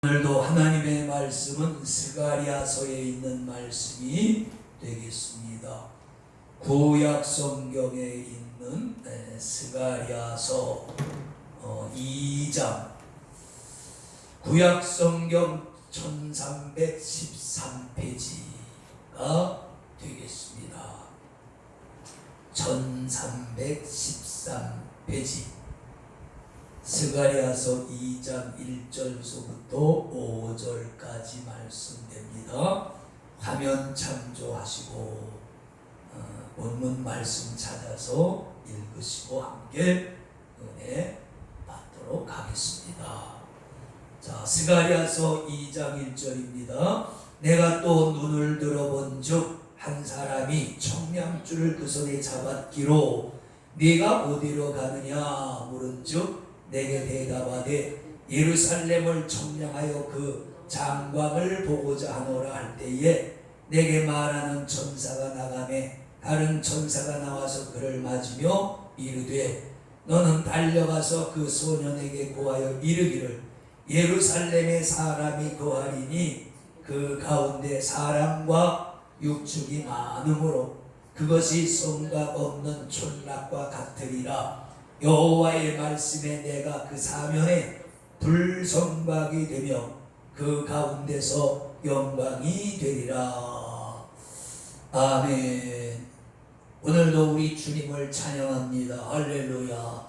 오늘도 하나님의 말씀은 스가랴서에 있는 말씀이 되겠습니다. 구약 성경에 있는 스가랴서 2장, 구약 성경 1313페이지가 되겠습니다. 1313페이지, 스가랴서 2장 1절서부터 5절까지 말씀됩니다. 화면 참조하시고 본문 말씀 찾아서 읽으시고 함께 은혜 받도록 하겠습니다. 자, 스가랴서 2장 1절입니다. 내가 또 눈을 들어본즉 한 사람이 청량줄을 그 손에 잡았기로 네가 어디로 가느냐 물은즉 내게 대답하되 예루살렘을 청량하여 그 장광을 보고자 하노라 할 때에 내게 말하는 천사가 나가매 다른 천사가 나와서 그를 맞으며 이르되 너는 달려가서 그 소년에게 고하여 이르기를 예루살렘에 사람이 거하리니 그 가운데 사람과 육축이 많으므로 그것이 성곽 없는 촌락과 같으리라. 여호와의 말씀에 내가 그 사면에 불성곽이 되며 그 가운데서 영광이 되리라. 아멘. 오늘도 우리 주님을 찬양합니다. 할렐루야.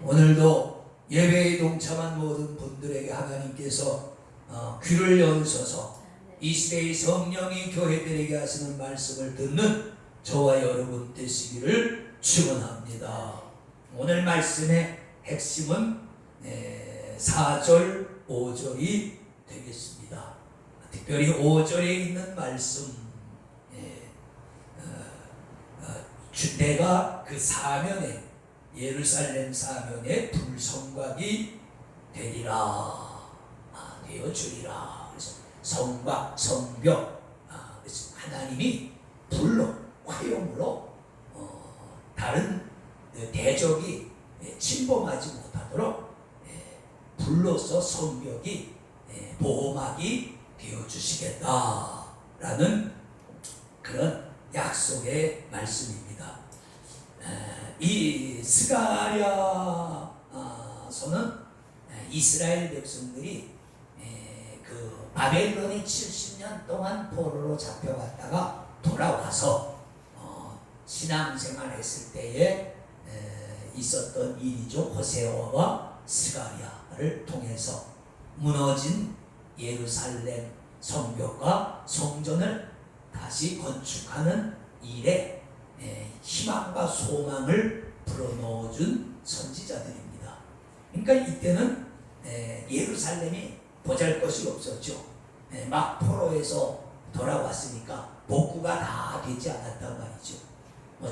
오늘도 예배에 동참한 모든 분들에게 하나님께서 귀를 열으셔서 이 시대의 성령이 교회들에게 하시는 말씀을 듣는 저와 여러분 되시기를 축원합니다. 오늘 말씀의 핵심은 4절, 5절이 되겠습니다. 특별히 5절에 있는 말씀, 내가 그 사면에 예루살렘 사면에 불성곽이 되리라, 되어주리라. 그래서 성곽, 성벽, 그래서 하나님이 불로, 화용으로 다른 대적이 침범하지 못하도록 불로서 성벽이 보호막이 되어주시겠다라는 그런 약속의 말씀입니다. 이 스가랴서는 이스라엘 백성들이 그 바벨론이 70년 동안 포로로 잡혀갔다가 돌아와서 신앙생활 했을 때에 있었던 일이죠. 호세아와 스가랴를 통해서 무너진 예루살렘 성벽과 성전을 다시 건축하는 일에 희망과 소망을 불어넣어준 선지자들입니다. 그러니까 이때는 예루살렘이 보잘것이 없었죠. 막 포로에서 돌아왔으니까 복구가 다 되지 않았단 말이죠.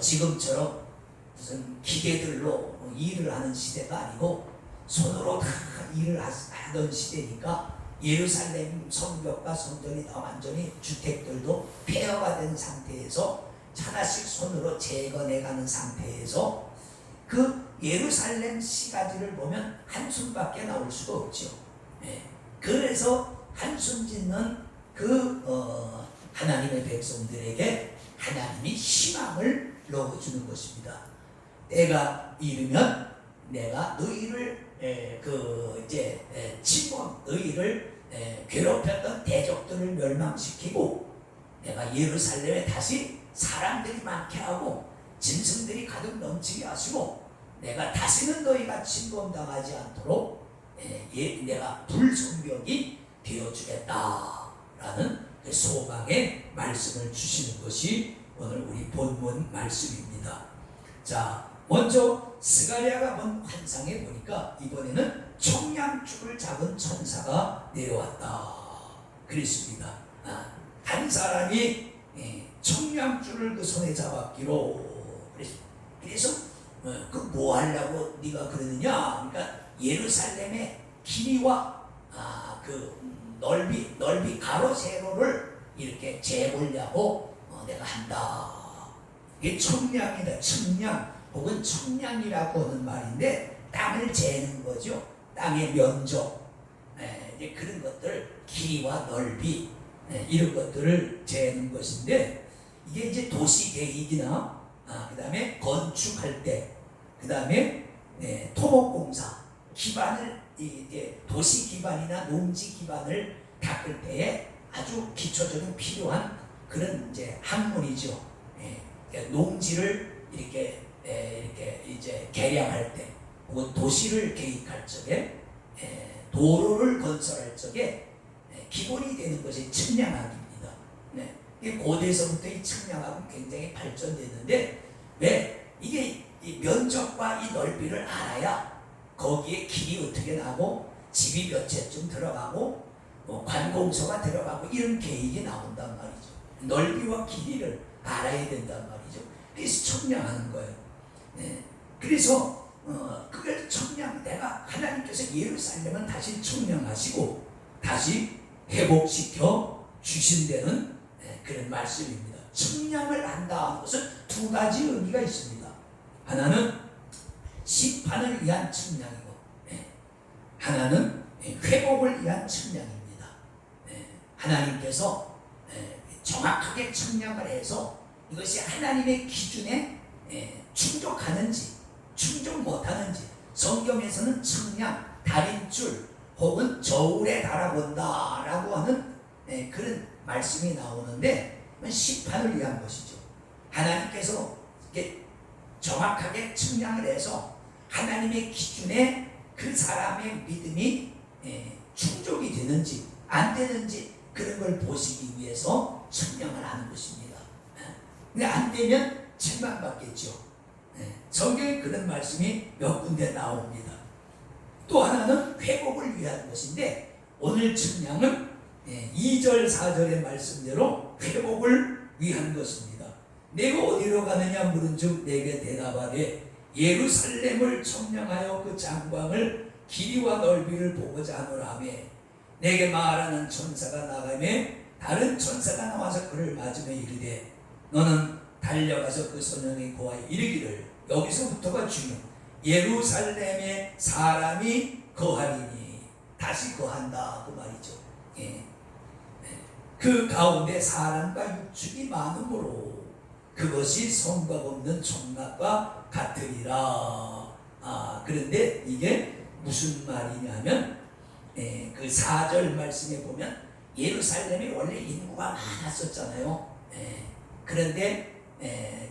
지금처럼 무슨 기계들로 일을 하는 시대가 아니고 손으로 다 일을 하던 시대니까 예루살렘 성벽과 성전이 다 완전히 주택들도 폐허가 된 상태에서 하나씩 손으로 재건해가는 상태에서 그 예루살렘 시가지를 보면 한숨밖에 나올 수가 없죠. 그래서 한숨 짓는 그 하나님의 백성들에게 하나님이 희망을 넣어주는 것입니다. 때가 이르면 내가 너희를 너희를 괴롭혔던 대적들을 멸망시키고 내가 예루살렘에 다시 사람들이 많게 하고 짐승들이 가득 넘치게 하시고 내가 다시는 너희가 침범당하지 않도록 내가 불성벽이 되어주겠다라는 그 소망의 말씀을 주시는 것이 오늘 우리 본문 말씀입니다. 자, 먼저 스가랴가 본 환상에 보니까 이번에는 청량줄을 잡은 천사가 내려왔다 그랬습니다. 한 사람이 청량줄을 그 손에 잡았기로 그래서 그 뭐 하려고 네가 그러느냐? 그러니까 예루살렘의 길이와 그 넓이 가로 세로를 이렇게 재보려고 내가 한다. 이게 청량이다. 청량 혹은 청량이라고 하는 말인데 땅을 재는 거죠. 땅의 면적, 이제 그런 것들 길이와 넓이 이런 것들을 재는 것인데 이게 이제 도시 계획이나 그다음에 건축할 때 그다음에 토목공사 기반을 이제 도시 기반이나 농지 기반을 닦을 때에 아주 기초적인 필요한 그런 이제 학문이죠. 그러니까 농지를 이렇게 이제 개량할 때 혹은 도시를 계획할 적에 도로를 건설할 적에 기본이 되는 것이 측량학입니다. 고대에서부터 이 측량학은 굉장히 발전됐는데 왜 이게 이 면적과 이 넓이를 알아야 거기에 길이 어떻게 나고 집이 몇 채쯤 들어가고 관공서가 들어가고 이런 계획이 나온단 말이죠. 넓이와 길이를 알아야 된단 말이죠. 그래서 측량하는 거예요. 그래서 그걸 측량 내가 하나님께서 예루살렘은 다시 측량하시고 다시 회복시켜 주신다는 그런 말씀입니다. 측량을 한다는 것은 두 가지 의미가 있습니다. 하나는 심판을 위한 측량이고 하나는 회복을 위한 측량입니다. 하나님께서 정확하게 측량을 해서 이것이 하나님의 기준에 충족하는지 충족 못하는지 성경에서는 측량, 달인줄 혹은 저울에 달아본다 라고 하는 그런 말씀이 나오는데 심판을 위한 것이죠. 하나님께서 정확하게 측량을 해서 하나님의 기준에 그 사람의 믿음이 충족이 되는지 안 되는지 그런 걸 보시기 위해서 측량을 하는 것입니다. 근데 안 되면 책망받겠죠. 성경에 그런 말씀이 몇 군데 나옵니다. 또 하나는 회복을 위한 것인데 오늘 측량은 2절 4절의 말씀대로 회복을 위한 것입니다. 내가 어디로 가느냐 물은즉 내게 대답하되 예루살렘을 청량하여 그 장광을 길이와 넓이를 보고자 하노라 하며 내게 말하는 천사가 나가며 다른 천사가 나와서 그를 맞으며 이르되 너는 달려가서 그 소년의 고하에 이르기를 여기서부터가 중요 예루살렘에 사람이 거하리니 다시 거한다 그 말이죠. 그 가운데 사람과 육축이 많으므로 그것이 성곽 없는 총각과 같으리라. 그런데 이게 무슨 말이냐면 그 4절 말씀에 보면 예루살렘이 원래 인구가 많았었잖아요. 그런데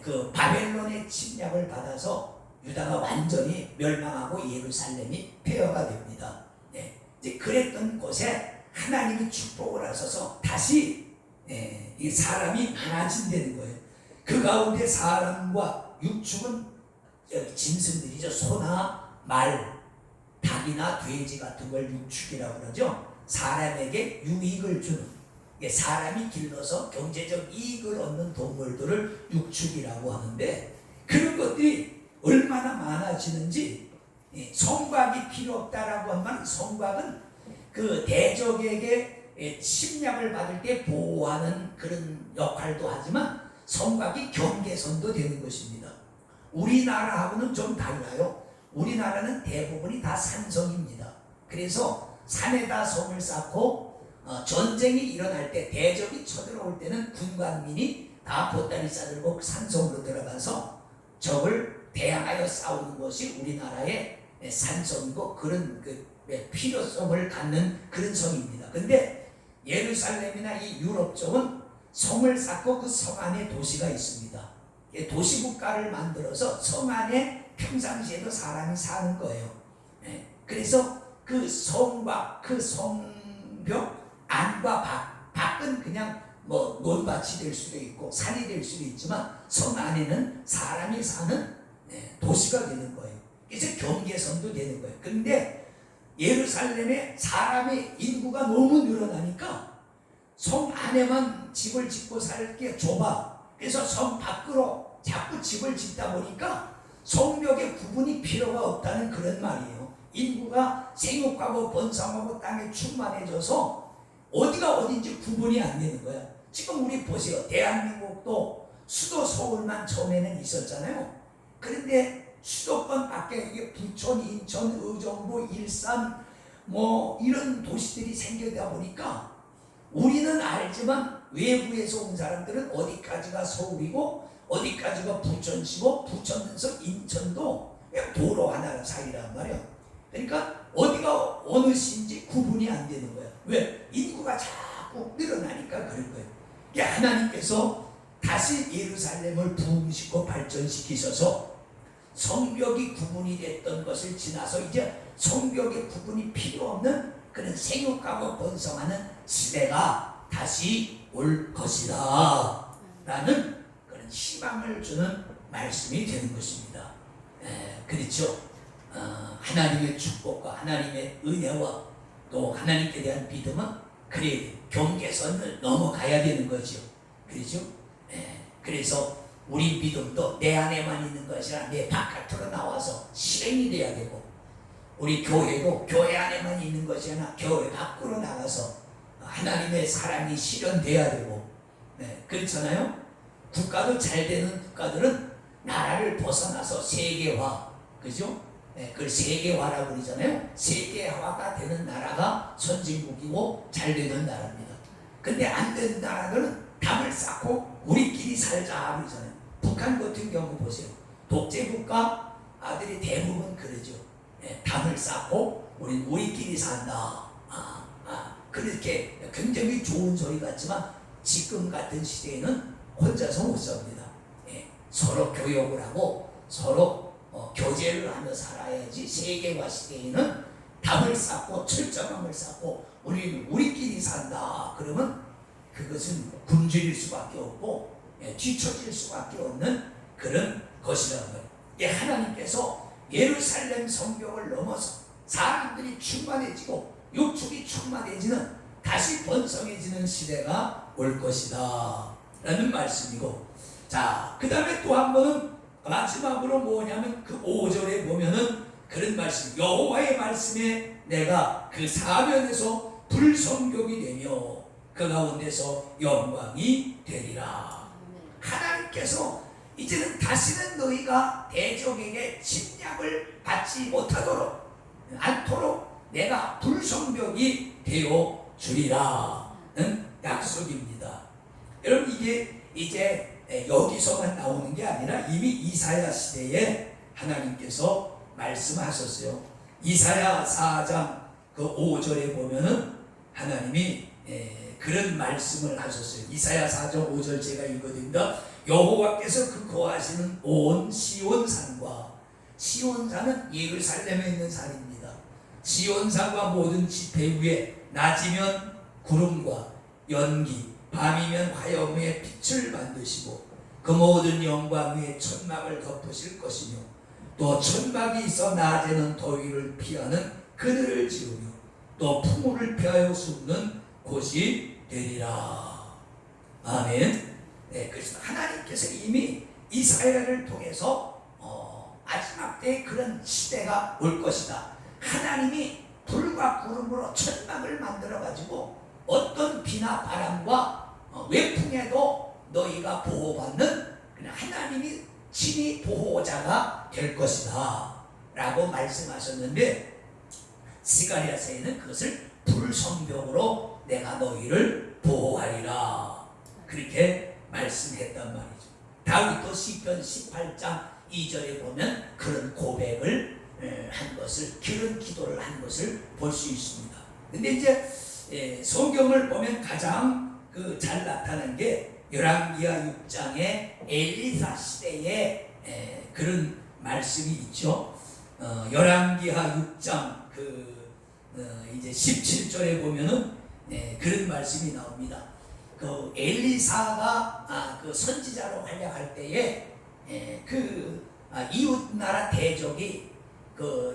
그 바벨론의 침략을 받아서 유다가 완전히 멸망하고 예루살렘이 폐허가 됩니다. 이제 그랬던 곳에 하나님이 축복을 하셔서 다시 이 사람이 많아진다는 거예요. 그 가운데 사람과 육축은 짐승들이죠. 소나 말, 닭이나 돼지 같은 걸 육축이라고 그러죠. 사람에게 유익을 주는 사람이 길러서 경제적 이익을 얻는 동물들을 육축이라고 하는데 그런 것들이 얼마나 많아지는지 성곽이 필요 없다라고 하면 성곽은 그 대적에게 침략을 받을 때 보호하는 그런 역할도 하지만 성곽이 경계선도 되는 것입니다. 우리나라하고는 좀 달라요. 우리나라는 대부분이 다 산성입니다. 그래서 산에다 성을 쌓고 전쟁이 일어날 때 대적이 쳐들어올 때는 군관민이 다 보따리 싸들고 산성으로 들어가서 적을 대항하여 싸우는 것이 우리나라의 산성이고 그런 필요성을 갖는 그런 성입니다. 근데 예루살렘이나 이 유럽 쪽은 성을 쌓고 그 성 안에 도시가 있습니다. 도시국가를 만들어서 성 안에 평상시에도 사람이 사는 거예요. 그래서 그 성과 그 성벽 안과 밖은 그냥 뭐 논밭이 될 수도 있고 산이 될 수도 있지만 성 안에는 사람이 사는 도시가 되는 거예요. 그래서 경계선도 되는 거예요. 근데 예루살렘에 사람의 인구가 너무 늘어나니까 성 안에만 집을 짓고 살게 좁아. 그래서 성 밖으로 자꾸 집을 짓다 보니까 성벽의 구분이 필요가 없다는 그런 말이에요. 인구가 생육하고 번성하고 땅에 충만해져서 어디가 어딘지 구분이 안 되는 거야. 지금 우리 보세요. 대한민국도 수도 서울만 처음에는 있었잖아요. 그런데 수도권 밖에 이게 부천, 인천, 의정부, 일산, 뭐 이런 도시들이 생겨다 보니까 우리는 알지만 외부에서 온 사람들은 어디까지가 서울이고 어디까지가 부천시고 부천에서 인천도 그냥 도로 하나 사이란 말이야. 그러니까 어디가 어느 시인지 구분이 안 되는 거야. 왜? 인구가 자꾸 늘어나니까 그런 거예요. 하나님께서 다시 예루살렘을 부흥시키고 발전시키셔서 성벽이 구분이 됐던 것을 지나서 이제 성벽의 구분이 필요 없는 그런 생육하고 번성하는 시대가 다시 올 것이다 라는 그런 희망을 주는 말씀이 되는 것입니다. 그렇죠. 하나님의 축복과 하나님의 은혜와 또 하나님께 대한 믿음은 그래 경계선을 넘어가야 되는 거죠. 그렇죠. 그래서 우리 믿음도 내 안에만 있는 것이 아니라 내 바깥으로 나와서 실행이 돼야 되고, 우리 교회도 교회 안에만 있는 것이 아니라 교회 밖으로 나가서 하나님의 사랑이 실현돼야 되고, 그렇잖아요. 국가도 잘 되는 국가들은 나라를 벗어나서 세계화, 그죠? 그걸 세계화라고 그러잖아요. 세계화가 되는 나라가 선진국이고 잘 되는 나라입니다. 근데 안 되는 나라들은 담을 쌓고 우리끼리 살자 그러잖아요. 북한 같은 경우 보세요. 독재국가 아들이 대부분 그러죠. 담을 쌓고 우리끼리 산다. 그렇게 굉장히 좋은 소리 같지만 지금 같은 시대에는 혼자서 못 삽니다. 서로 교역을 하고 서로 교제를 하며 살아야지. 세계화 시대에는 담을 쌓고 철저함을 쌓고 우리는 우리끼리 산다 그러면 그것은 굶주릴 수밖에 없고 뒤처질 수밖에 없는 그런 것이라는 거예요. 하나님께서 예루살렘 성벽을 넘어서 사람들이 충만해지고 육축이 충만해지는 다시 번성해지는 시대가 올 것이다 라는 말씀이고, 자, 그 다음에 또 한 번은 마지막으로 뭐냐면 그 5절에 보면은 그런 말씀, 여호와의 말씀에 내가 그 사면에서 불성벽이 되며 그 가운데서 영광이 되리라. 하나님께서 이제는 다시는 너희가 대적에게 침략을 받지 못하도록 않도록 내가 불성벽이 되어 주리라는 약속입니다. 여러분, 이게 이제 여기서만 나오는 게 아니라 이미 이사야 시대에 하나님께서 말씀하셨어요. 이사야 4장 그 5절에 보면은 하나님이 그런 말씀을 하셨어요. 이사야 4장 5절 제가 읽어드립니다. 여호와께서 그 거하시는 온 시온산과, 시온산은 예루살렘에 있는 산입니다. 시온산과 모든 지폐 위에 낮이면 구름과 연기, 밤이면 화염의 빛을 만드시고 그 모든 영광 위에 천막을 덮으실 것이며 또 천막이 있어 낮에는 더위를 피하는 그늘을 지으며 또 풍우를 피하여 숨는 곳이 되리라. 아멘. 그래서 하나님께서 이미 이사야를 통해서 마지막 때에 그런 시대가 올 것이다. 하나님이 불과 구름으로 천막을 만들어 가지고 어떤 비나 바람과 외풍에도 너희가 보호받는 그냥 하나님이 친히 보호자가 될 것이다 라고 말씀하셨는데, 스가랴서에는 그것을 불성벽으로 내가 너희를 보호하리라 그렇게 말씀했단 말이죠. 다윗도 시편 18장 2절에 보면 그런 고백을 한 것을, 그런 기도를 한 것을 볼 수 있습니다. 근데 이제 성경을 보면 가장 잘 나타난 게 열왕기하 6장의 엘리사 시대에 그런 말씀이 있죠. 열왕기하 6장 이제 17절에 보면은 그런 말씀이 나옵니다. 그 엘리사가 그 선지자로 활약할 때에 이웃 나라 대적이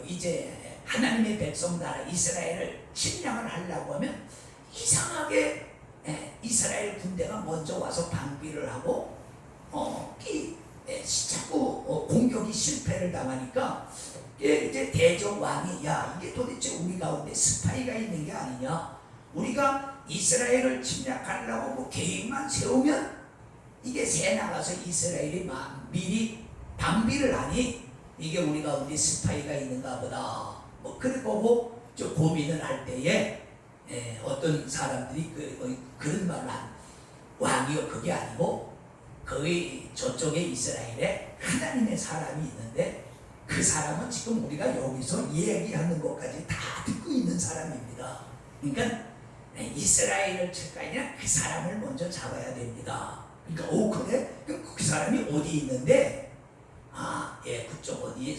이제 하나님의 백성 나라 이스라엘을 침략을 하려고 하면 이상하게 이스라엘 군대가 먼저 와서 방비를 하고 자꾸 공격이 실패를 당하니까 이제 대적 왕이, 야, 이게 도대체 우리 가운데 스파이가 있는 게 아니냐, 우리가 이스라엘을 침략하려고 뭐 계획만 세우면 이게 새 나가서 이스라엘이 미리 방비를 하니 이게 우리 가운데 스파이가 있는가 보다, 뭐 그럴 거고 저 고민을 할 때에 어떤 사람들이 그런 말을 한 왕이요 그게 아니고 거의 저쪽에 이스라엘에 하나님의 사람이 있는데 그 사람은 지금 우리가 여기서 얘기하는 것까지 다 듣고 있는 사람입니다. 그러니까 이스라엘을 칠 거 아니라 그 사람을 먼저 잡아야 됩니다. 그러니까 오 그래? 그 사람이 어디 있는데 그쪽 어디에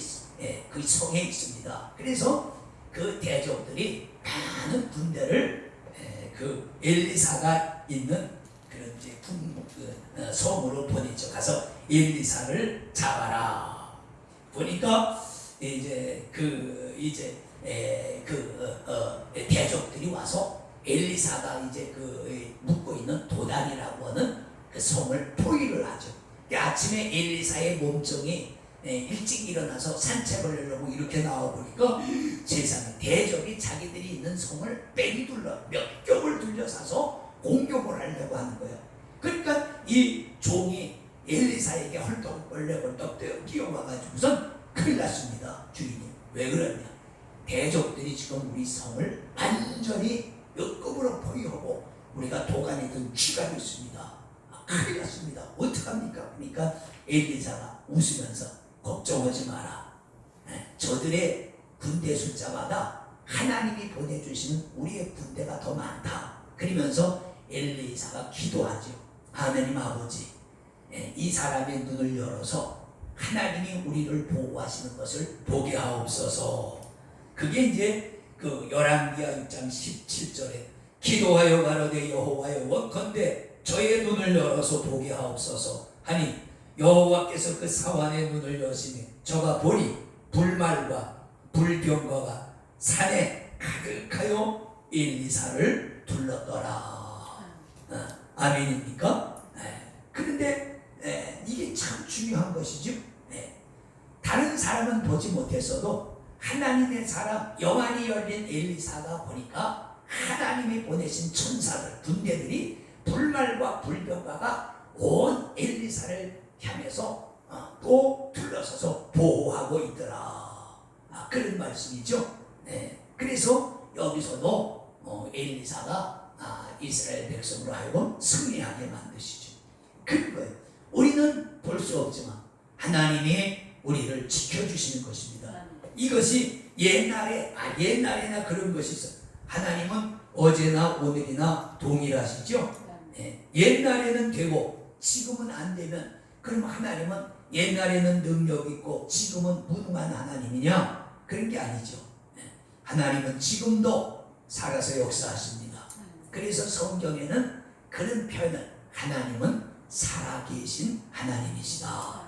그 성에 있습니다. 그래서 그 대적들이 많은 군대를 그 엘리사가 있는 그런 이제 성으로 보내죠. 가서 엘리사를 잡아라. 보니까 이제 대적들이 와서 엘리사가 이제 묵고 있는 도단이라고 하는 그 성을 포위를 하죠. 아침에 엘리사의 몸종이 일찍 일어나서 산책을 하려고 이렇게 나와보니까 세상에 대적이 자기들이 있는 성을 뺑이 둘러 몇 겹을 둘러싸서 공격을 하려고 하는 거예요. 그러니까 이 종이 엘리사에게 헐떡벌떡 뛰어와가지고선 큰일 났습니다. 주인이 왜 그러냐, 대적들이 지금 우리 성을 완전히 몇 급으로 포위하고 우리가 도간이든 쥐가 있습니다. 큰일 났습니다. 어떡합니까? 그러니까 엘리사가 웃으면서 걱정하지 마라. 저들의 군대 숫자마다 하나님이 보내주시는 우리의 군대가 더 많다. 그러면서 엘리사가 기도하죠. 하나님 아버지, 이 사람의 눈을 열어서 하나님이 우리를 보호하시는 것을 보게 하옵소서. 그게 이제 그 열왕기하 6장 17절에 기도하여 가로되 여호와여 원컨대 저의 눈을 열어서 보게 하옵소서 하니 여호와께서 그 사환의 눈을 여시니 저가 보니 불말과 불병거가 산에 가득하여 엘리사를 둘렀더라. 아멘입니까? 그런데 이게 참 중요한 것이죠. 다른 사람은 보지 못했어도 하나님의 사람 영안이 열린 엘리사가 보니까 하나님이 보내신 천사들 군대들이 불말과 불병거가 온 엘리사를 향해서 또 둘러서서 보호하고 있더라. 그런 말씀이죠. 그래서 여기서도 엘리사가 이스라엘 백성으로 하여금 승리하게 만드시죠. 그런 거예요. 우리는 볼 수 없지만 하나님이 우리를 지켜주시는 것입니다. 이것이 옛날에나 그런 것이 있어요. 하나님은 어제나 오늘이나 동일하시죠. 옛날에는 되고 지금은 안 되면 그럼 하나님은 옛날에는 능력 있고 지금은 무능한 하나님이냐? 그런 게 아니죠. 하나님은 지금도 살아서 역사하십니다. 그래서 성경에는 그런 표현을 하나님은 살아계신 하나님이시다.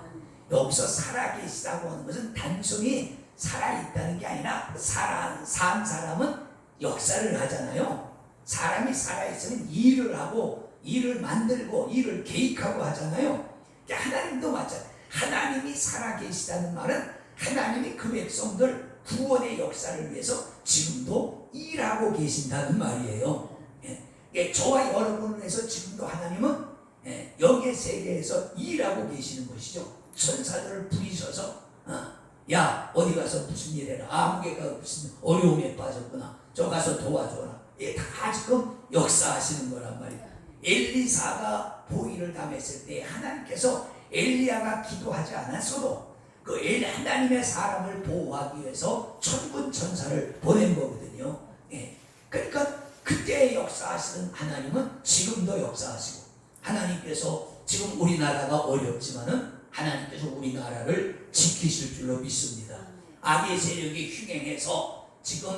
여기서 살아계시다고 하는 것은 단순히 살아있다는 게 아니라 산 사람은 역사를 하잖아요. 사람이 살아있으면 일을 하고 일을 만들고 일을 계획하고 하잖아요. 하나님도 마찬가지. 하나님이 살아계시다는 말은 하나님이 그 백성들 구원의 역사를 위해서 지금도 일하고 계신다는 말이에요. 저와 여러분을 위해서 지금도 하나님은 영의 세계에서 일하고 계시는 것이죠. 천사들을 부리셔서 야 어디 가서 무슨 일 해라. 아무개가 무슨 어려움에 빠졌구나. 저 가서 도와줘라. 다 지금 역사하시는 거란 말이에요. 엘리사가 보위를 담았을 때 하나님께서 엘리야가 기도하지 않았어도 그 하나님의 사람을 보호하기 위해서 천군 천사를 보낸 거거든요. 그러니까 그때 역사하시는 하나님은 지금도 역사하시고, 하나님께서 지금 우리나라가 어렵지만은 하나님께서 우리나라를 지키실 줄로 믿습니다. 악의 세력이 흉행해서 지금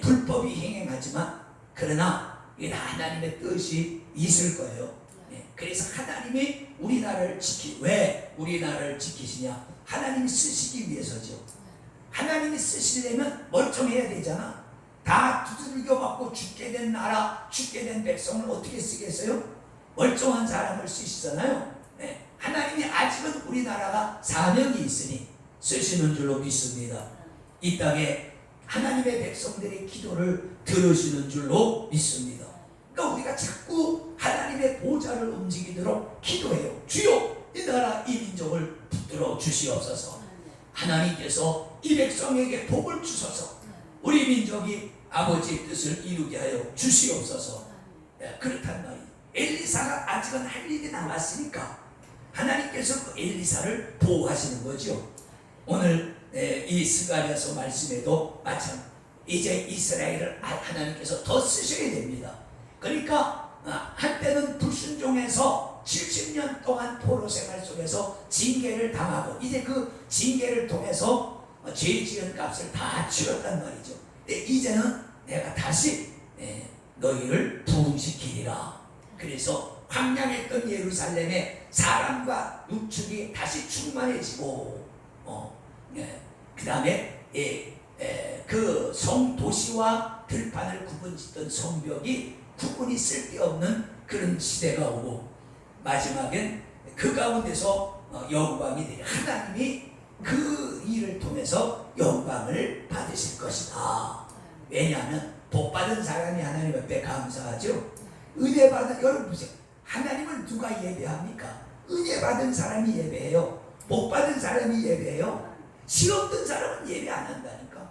불법이 행행하지만 그러나 이게 다 하나님의 뜻이 있을 거예요. 그래서 하나님이 우리나라를 왜 우리나라를 지키시냐? 하나님이 쓰시기 위해서죠. 하나님이 쓰시려면 멀쩡해야 되잖아. 다 두들겨 맞고 죽게 된 나라, 죽게 된 백성을 어떻게 쓰겠어요? 멀쩡한 사람을 쓰시잖아요. 하나님이 아직은 우리나라가 사명이 있으니 쓰시는 줄로 믿습니다. 이 땅에 하나님의 백성들의 기도를 들으시는 줄로 믿습니다. 그러니까 우리가 자꾸 하나님의 보좌를 움직이도록 기도해요. 주여 이 나라 이 민족을 붙들어 주시옵소서. 하나님께서 이 백성에게 복을 주소서. 우리 민족이 아버지의 뜻을 이루게 하여 주시옵소서. 그렇단 말이에요. 엘리사가 아직은 할 일이 남았으니까 하나님께서 그 엘리사를 보호하시는 거죠. 오늘 이 스가랴서 말씀에도 마찬가지. 이제 이스라엘을 하나님께서 더 쓰셔야 됩니다. 그러니까 한때는 불순종해서 70년 동안 포로 생활 속에서 징계를 당하고 이제 그 징계를 통해서 죄 지은 값을 다 치렀단 말이죠. 근데 이제는 내가 다시 너희를 부흥시키리라. 그래서 황량했던 예루살렘에 사람과 육축이 다시 충만해지고 그 다음에 그 성도시와 들판을 구분짓던 성벽이 구분이 쓸데없는 그런 시대가 오고 마지막엔 그 가운데서 영광이 되리. 하나님이 그 일을 통해서 영광을 받으실 것이다. 왜냐하면 복받은 사람이 하나님 앞에 감사하죠. 은혜 받은, 여러분 보세요. 하나님을 누가 예배합니까? 은혜 받은 사람이 예배해요. 복받은 사람이 예배해요. 시험 든 사람은 예배 안 한다니까.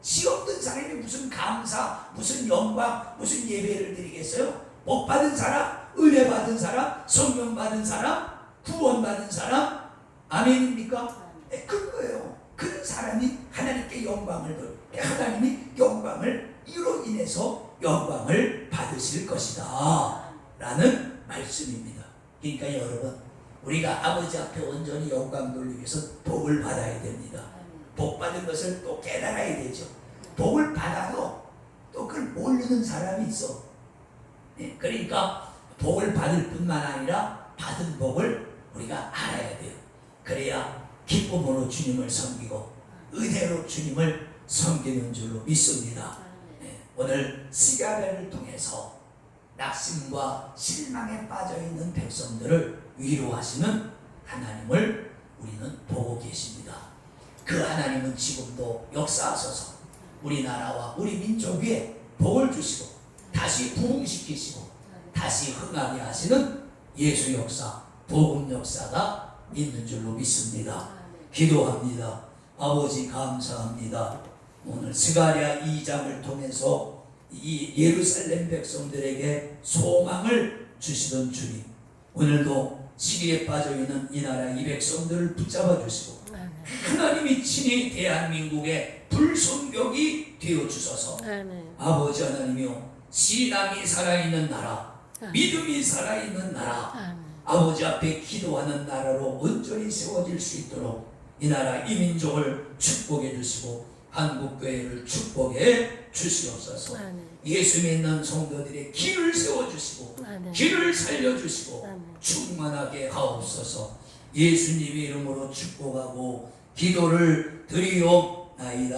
시험 든 사람이 무슨 감사, 무슨 영광, 무슨 예배를 드리겠어요? 복받은 사람, 은혜 받은 사람, 성령 받은 사람, 구원 받은 사람, 아멘입니까? 그런 거예요. 그런 사람이 하나님께 영광을 하나님이 영광을 이로 인해서 영광을 받으실 것이다 라는 말씀입니다. 그러니까 여러분, 우리가 아버지 앞에 온전히 영광 돌리기 위해서 복을 받아야 됩니다. 복 받은 것을 또 깨달아야 되죠. 복을 받아도 또 그걸 모르는 사람이 있어. 그러니까 복을 받을 뿐만 아니라 받은 복을 우리가 알아야 돼요. 그래야 기쁨으로 주님을 섬기고 은혜로 주님을 섬기는 줄로 믿습니다. 오늘 스가랴를 통해서 낙심과 실망에 빠져있는 백성들을 위로하시는 하나님을 우리는 보고 계십니다. 그 하나님은 지금도 역사하셔서 우리나라와 우리 민족 위에 복을 주시고 다시 부흥시키시고 다시 흥하게 하시는 예수 역사, 복음 역사가 있는 줄로 믿습니다. 기도합니다. 아버지 감사합니다. 오늘 스가랴 2장을 통해서 이 예루살렘 백성들에게 소망을 주시던 주님, 오늘도 시기에 빠져있는 이 나라 이 백성들을 붙잡아 주시고 하나님이 친히 대한민국의 불순격이 되어주소서. 아버지 하나님이여, 신앙이 살아있는 나라, 믿음이 살아있는 나라, 아버지 앞에 기도하는 나라로 온전히 세워질 수 있도록 이 나라 이 민족을 축복해 주시고 한국교회를 축복해 주시옵소서. 예수 믿는 성도들의 길을 세워주시고 길을 살려주시고 충만하게 하옵소서. 예수님의 이름으로 축복하고 기도를 드리옵나이다.